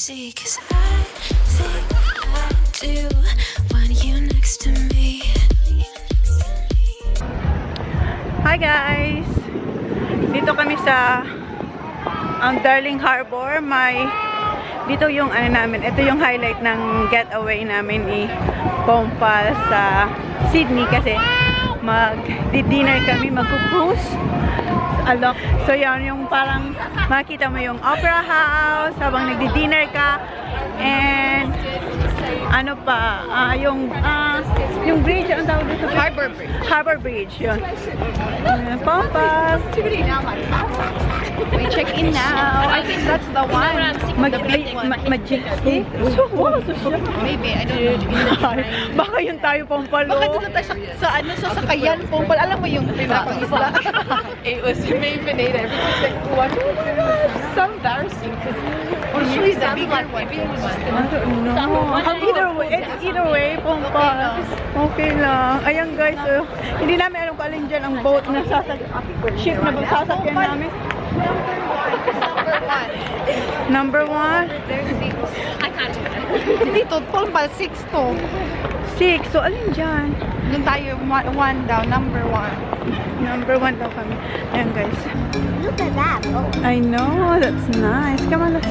see, 'cause I think I do want you next to me. Hi guys! Dito kami sa Darling Harbor. Dito yung namin. Ito yung highlight ng getaway namin ni Phonepal sa Sydney kasi mag-dinner kami, mag-cruise. So yan, yung parang makita mo yung opera house habang nagdi-dinner ka, and yung bridge, ang tawag dito? Harbor Bridge, yun. Phonepal. We check in now. I think that's the one. Majestic. Maybe, I don't know. Baka yun tayo, Phonepal. Baka dito tayo sa sakayan, Phonepal. Alam mo yung pinaka-isla. It was maybe everything's like, what? So embarrassing. Or maybe the bigger one. Either way, Phonepal. Okay lang. Ayan guys, hindi namin alam kung alin dyan ang boat na ship na sasakyan namin. Number one? There's 6. I can't do that. Dito, Phonepal, 6 to. 6. So, alin dyan? Doon tayo, 1 daw, number 1. Number 1 daw kami. Ayan guys. Look at that. Oh. I know, that's nice. Come on, let's...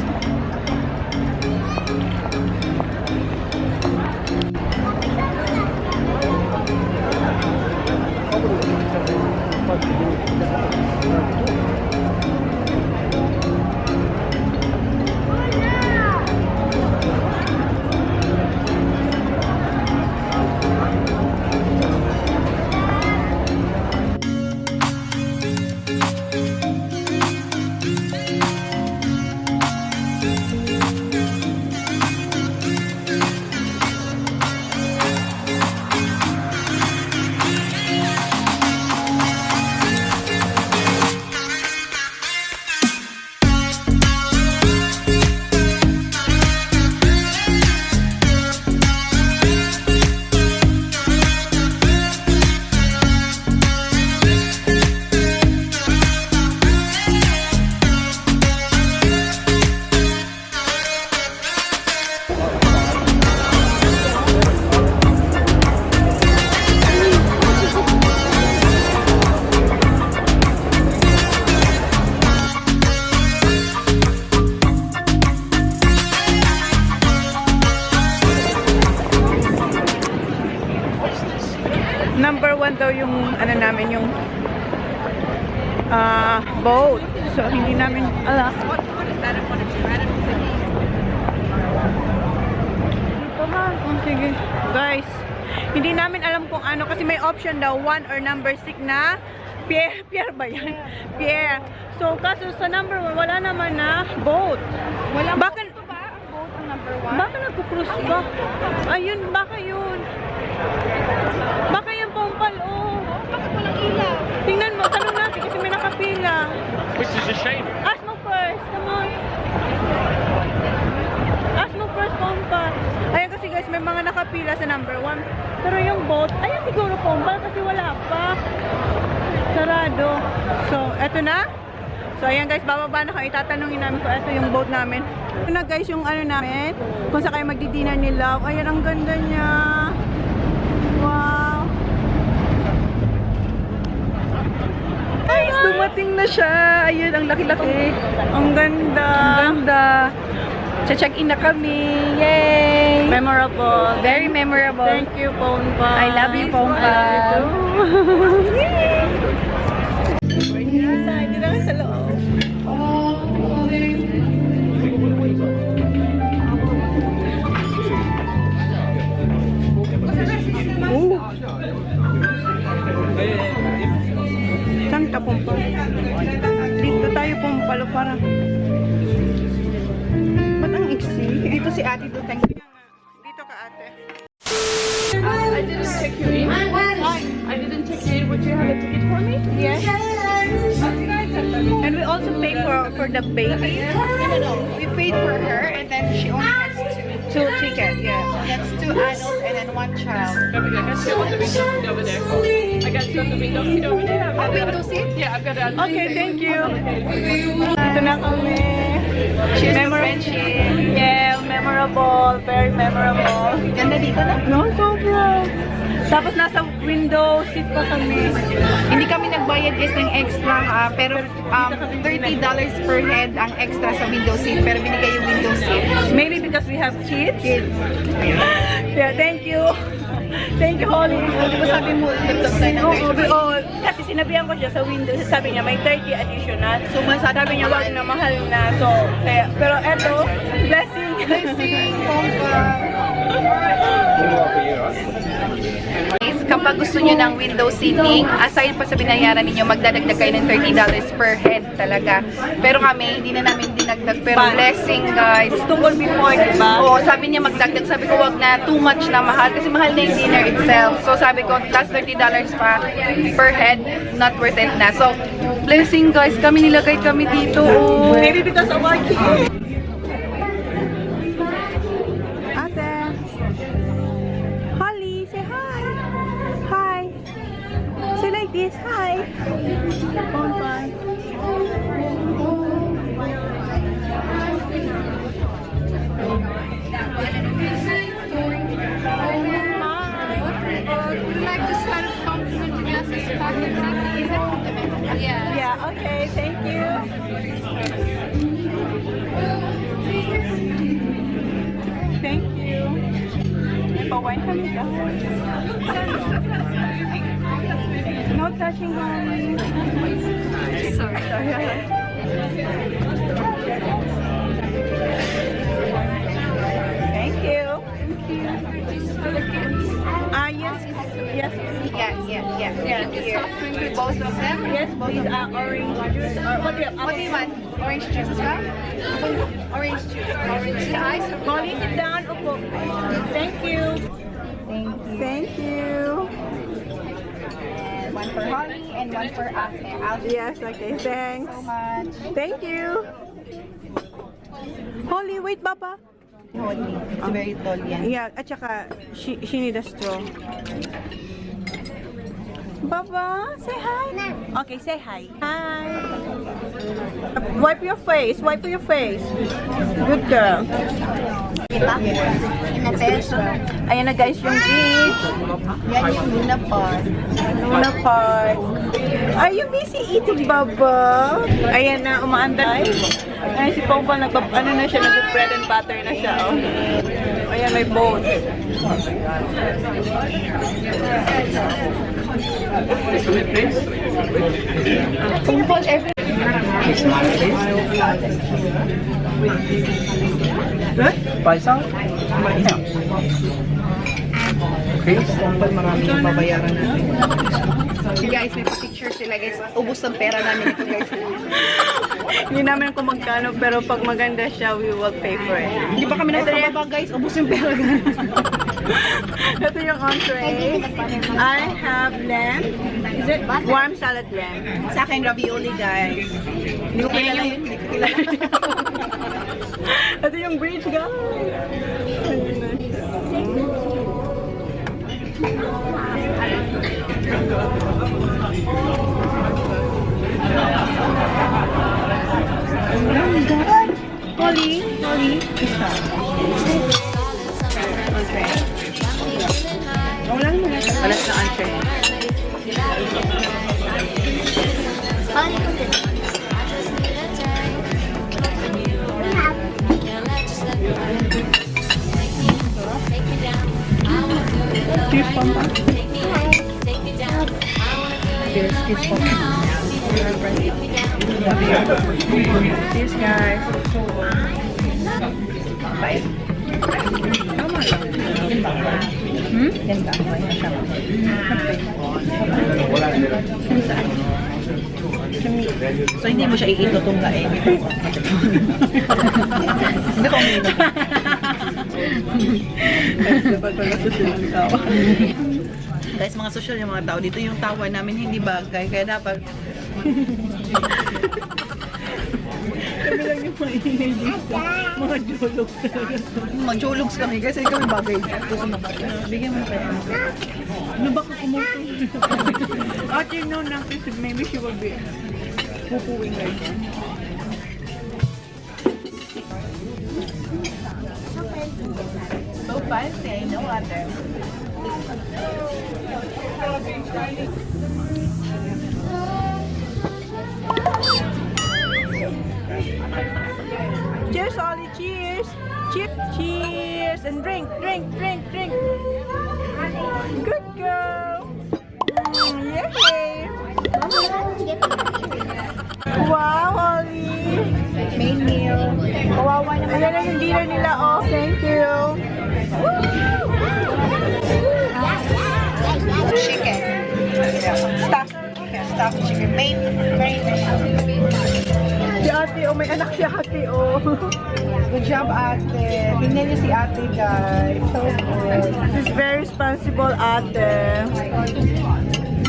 Number 1 daw yung namin, yung boat. So hindi namin alam. What is that in front of you? Random city. Dito ha. Oh, sige. Guys, hindi namin alam kung ano kasi may option daw 1 or number 6 na Pierre ba yan? Pierre. So kaso sa number 1 wala naman na boat. Wala baka ito ba ang boat ang number 1? Baka nagko-cruise ba? Ayun, baka yun. Baka yung Phonepal, oh. Bakit walang ilaw? Tingnan mo, tanong natin kasi may nakapila. Which is a shame. Ask mo first, come on. Ask mo first, Phonepal. Ayan kasi guys, may mga nakapila sa number 1. Pero yung boat, ayan siguro Phonepal kasi wala pa. Sarado. So, eto na. So, ayan guys, bababa na kayo. Itatanungin namin kung ito yung boat namin. Ito na guys, yung namin. Kung saan kayo magdi-dinner ni Love. Ayan, ang ganda niya. Wow. Guys, dumating na siya. Ayun, ang laki-laki. Ang ganda. Ang ganda. Check-in na kami. Yay! Memorable. Very memorable. Thank you, Phonepal. I love you, Phonepal. Hindi na sa loob. Saan ka, Phonepal? Dito tayo, Phonepal, para. Ba't ang iksi? Dito si ate doon. Thank you. Dito ka, ate. I didn't check you in. I didn't check you in. Would you have a ticket for me? Yes. And we also pay for the baby. No. We paid for her and then she only has 2 tickets. Yeah. That's 2 adults and then 1 child. Over there. Let's go on the window seat over there. I got you on the window seat over there. Oh, window seat? Yeah, I've got it. Okay, thank you. Ito na kami. Cheers to Memorable. friendship. Yeah, very memorable. Ganda dito na. No, sobra. Tapos nasa window seat pa kami. Hindi kami nagbayad guys ng extra pero $30 per head ang extra sa window seat pero binigay yung window seat. Maybe because we have kids. Yeah, thank you. Thank you, Holly. Di ba sabi mo, nagtag tayo ng Oo, kasi sinabihan ko siya sa window, sabi niya may 30 additional. So, sabi niya wag na mahal na. So, kaya, pero eto, blessing. Kapag gusto nyo ng window seating, aside pa sa binayaran ninyo, magdadagdag kayo ng $30 per head talaga. Pero kami, hindi na namin dinagdag. Pero blessing guys. Tungkol before, diba? Oo, sabi niya magdagdag. Sabi ko, wag na too much na mahal. Kasi mahal na yung dinner itself. So sabi ko, plus $30 pa per head, not worth it na. So, blessing guys. Kami nilagay kami dito. Oh. Maybe because of our kids. Ate. Holly, say hi. Hi. Say like this, hi. Phonepal. Yeah, okay, thank you. Thank you. Pawain kami guys. No touching, honey. Sorry. Thank you. Yes. Yeah. Here. Both of them? Yes, please. Orange juice. What do you want? Orange juice as well? Orange juice. Orange ice. Holly, sit down. Upo. Thank you. Thank you. And one for Holly and one for us. Yes, okay. Thanks. So much. Thank you. Holly, wait, Papa. Holly. It's very tall yan. Yeah, at saka, she need a straw. Baba, say hi. Okay, say hi. Hi. Wipe your face. Good girl. Ayan na guys yung beach. Yan yung Luna Park. Luna Park. Are you busy eating, Baba? Ayan na, umaanday. Ayan si Phonepal, na siya, nag-bread and butter na siya. Oh. Ayan, may boat. Phonepal every... Good? Paisa? Mahina. Okay, Phonepal, maraming babayaran natin. Guys, may picture sila guys. Ubus ng pera namin ito guys. Hindi namin kung magkano, pero pag maganda siya, we will pay for it. Hindi pa kami nagpapababa guys. Ubus yung pera guys. Ito yung entree. I have lamb. Is it warm salad lamb? Sa akin, ravioli guys. Hindi ko kilala yun. Hindi ko kilala. Ito yung bridge, guys. Holly. Isa. Entree. Wala naman na. Balat na entree. Cheers, Papa. Cheers, guys. Bye. Tama lang. Ganda. So, hindi mo siya iitutunggain. Hindi ko uminom. Dapat pala susunod ang tao. Guys, mga social yung mga tao dito, yung tawa namin hindi bagay, kaya dapat Kami lang yung maingay dito. Mga jologs talaga. mag-jologs kami guys, hindi kami bagay. Bigyan mo na kayo. Ano ba kung kumutong? Ate, no, kasi maybe she will be pupuwing like that. Cheers, Ollie, cheers! Cheers! And drink! Good girl! Yay! Wow, Ollie! Main meal. Kawawa naman. Ayan na yung dinner nila, oh. Thank you! Chicken. Stuffed chicken. Main. Si ate, oh, may anak si ate, oh. Good job, ate. Tingnan niyo si ate, guys. So good. She's very responsible, ate.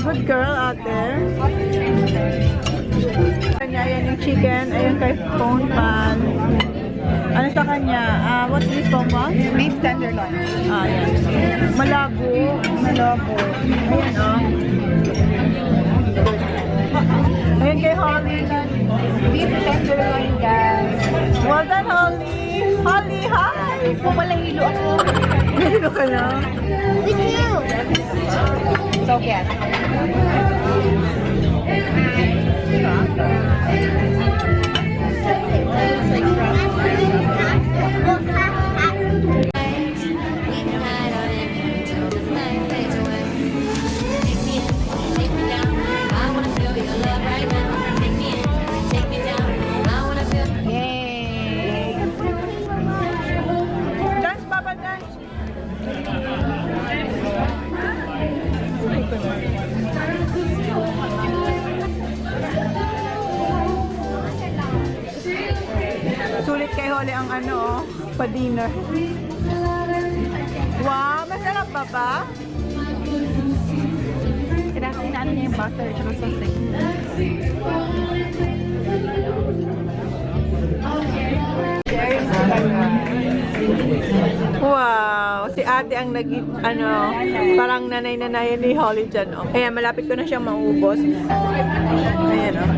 Good girl, ate. Kanya, yan yung chicken. Ayun kay Phonepal. Ano sa kanya? What's this, Phonepal? Beef tenderloin. Yan. Malabo. Ayan, oh. Ayun kay Holly. Beef tenderloin, guys. Well done, Holly. Holly, hi! Pumalahilo ako. Nahilo ka na? With you. So, yes. Dance, Papa, dance! Sulit kay Holly ang ano, pa-dinner. Wow, masarap ba ba? Inaano niya yung butter at sausage. Wow, si ate ang parang nanay-nanayan ni Holly dyan, oh. Ayan, malapit ko na siyang maubos. Ayan, oh.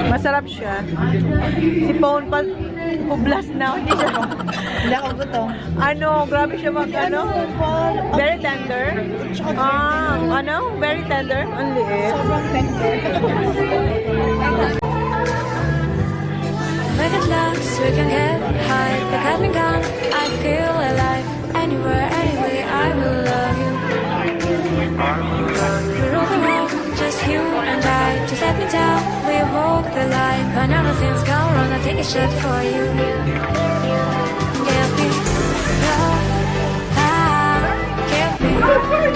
Masarap siya. Si Phonepal, hublas na, hindi siya. Hindi ako gutom. Grabe siya very tender. Very tender. Ang liit. Sobrang tender. We get lost, we can get high. But cut me down, I feel alive. Anywhere, anyway, I will love you. We rule the world, just you and I. Just let me down, we walk the line. When all the things go wrong, I take a shot for you. Give me your power, give me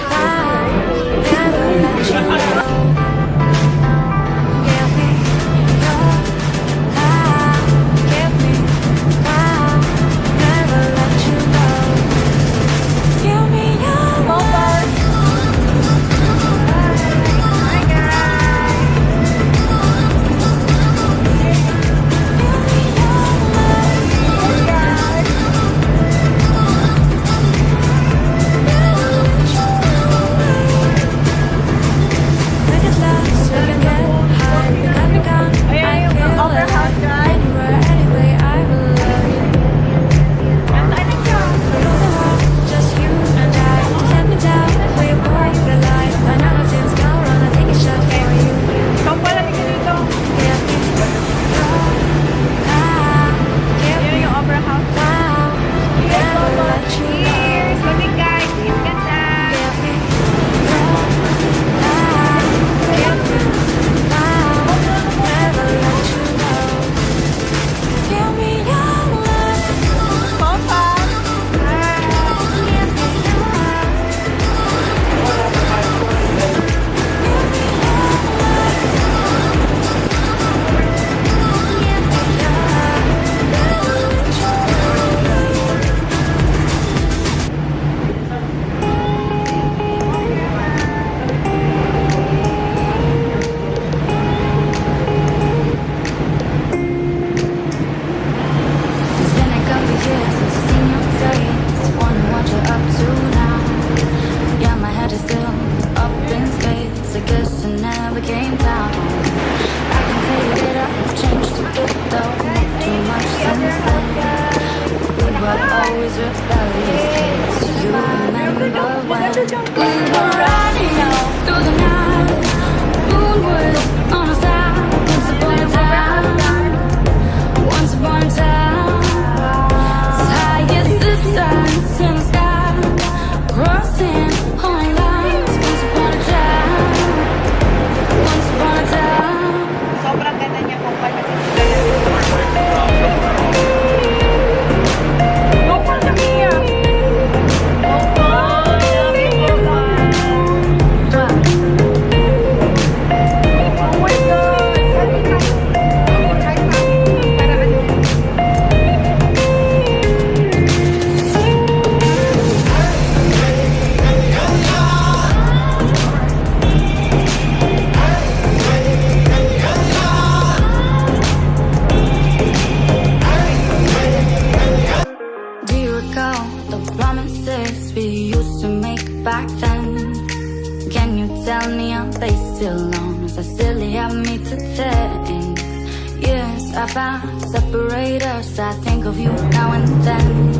power. Never let you go. Give me your power, give me power. Never let you go. Give me your power. I found to separate us. I think of you now and then.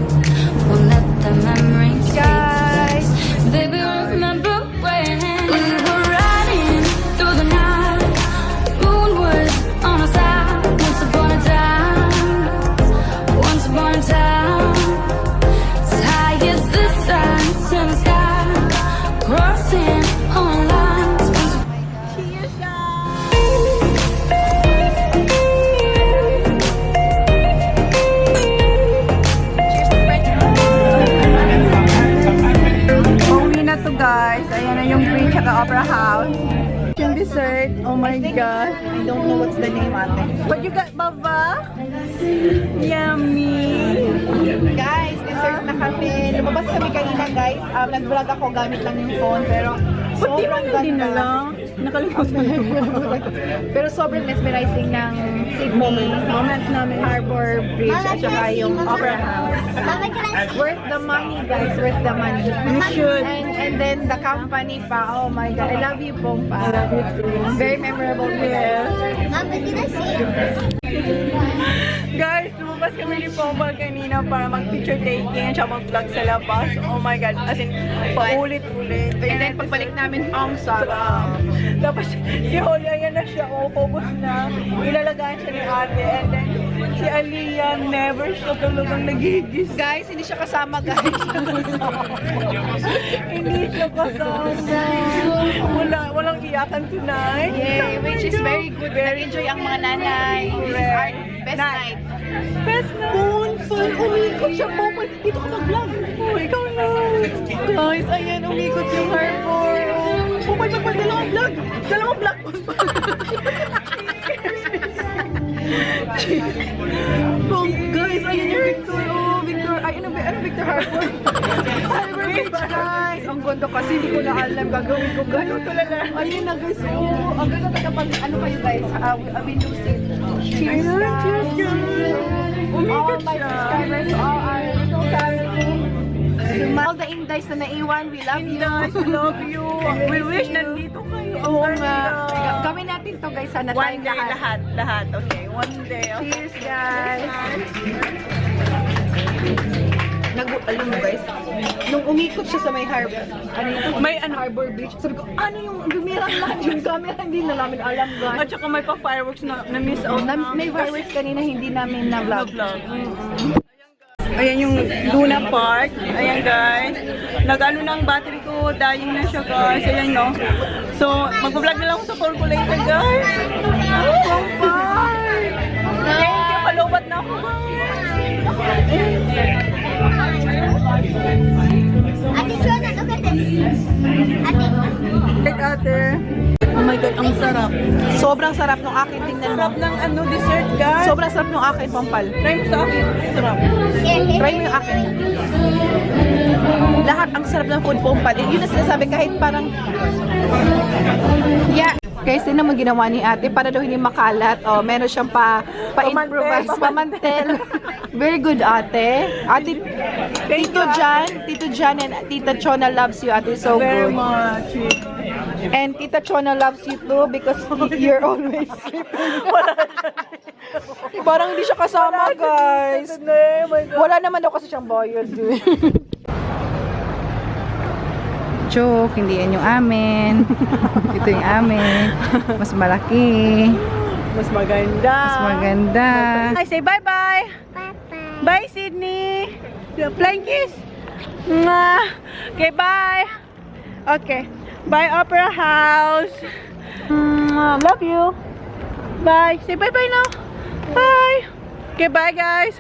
Won't let the memories fade. Baby, remember when we were riding through the night? Moon was on our side. Once upon a time. Once upon a time. As high as the sun in the sky. Crossing on lines. Cheers, Pauwi na to guys. Ayan na yung bridge at the opera house. Yung dessert. Oh my God. I don't know what's the name, ate. What you got, Baba? Yummy. Guys, dessert na kami. Lumabas kami kanina, guys. Nag-vlog ako gamit lang yung phone, pero Ba't di mo sobrang nang dinala? ganda. Nakalimutan ko. Pero sobrang mesmerizing ng Sydney Moment namin. Harbor Bridge at saka yung Opera House. Mama, can I see? Worth the money, guys. Worth the money. You should. And then the company pa. Oh my God. I love you, Pong pa. I love you too. Very memorable. Yes. Mama, can I see? Guys, lumabas kami ni Phonepal kanina para mag-picture taking at saka mag-vlog sa labas. Oh my God. As in, paulit-ulit. And then pagbalik namin, ang sarap. Tapos si Holly, ayan na siya. Oh, focus na. Ilalagaan siya ni ate. And then si Aliyah, never siya talagang nagigis. Guys, hindi siya kasama, guys. Hindi siya kasama. Walang iyakan tonight. Yay, which is very good. Nag-enjoy ang mga nanay. This is our best night. Best na. Umikot siya, Phonepal. Dito ka mag-vlog. Oh, ikaw na. Guys, ayan, umikot yung harbor. Phonepal, dalawang vlog. Dalawang vlog. Guys, ayan yung Victor. Oh, Victor. Ay, ano Victor Harbor? Harbor Beach, guys. Ang ganda kasi hindi ko na alam. Gagawin ko gano'n tulala. Ayun na, guys. Oh, ang ganda na kapag ano kayo, guys. Window seat. Cheers, guys. Cheers, guys. All my subscribers, all our little family. All the Indies na naiwan, we love you. Guys, we love you. We wish nandito kayo. Oo nga. Gawin natin to, guys. Sana One tayong day, lahat. Okay, one day. Okay. Cheers, guys. Alam mo, guys, nung umikot siya sa may harbor, Harbor Beach, sabi ko, ano yung lumirang lang yung camera, hindi na namin alam, guys. At saka may pa-fireworks na miss out. May fireworks kanina, hindi namin na-vlog. Ayan yung Luna Park. Ayan guys. Nag-ano ng battery ko. Dying na siya guys. Ayan no. So, mag-vlog na lang ako sa calculator guys. Phonepal! Thank you. Palubat na ako guys. Ate Chona, look at this. Ate. Ate. Oh my God, ang sarap. Sobrang sarap nung akin, tingnan mo. Sarap ng ano, dessert guys. Sobrang sarap nung akin, Phonepal. Try mo sa akin. Sarap. Try mo yung akin. Lahat ang sarap ng food, Phonepal. Yun na sinasabi, kahit parang... Yeah. Guys, din naman ginawa ni ate para daw hindi makalat. Oh, meron siyang pa-improvise, pamantel. Very good, ate. Ate, Tito Jan and Tita Chona loves you, ate. So Very good. much. And Tita Chona loves you too because you're always sleeping. Parang hindi siya kasama, guys. Wala naman daw kasi siyang boyod. Joke, hindi yan yung amin. Ito yung amin. Mas malaki. Mas maganda. Mas maganda. Ay, say bye-bye. Bye-bye. Bye, Sydney. Flying kiss. Mwah. Okay, bye. Okay. Bye, Opera House. Love you. Bye. Say bye-bye now. Bye. Okay, bye, guys.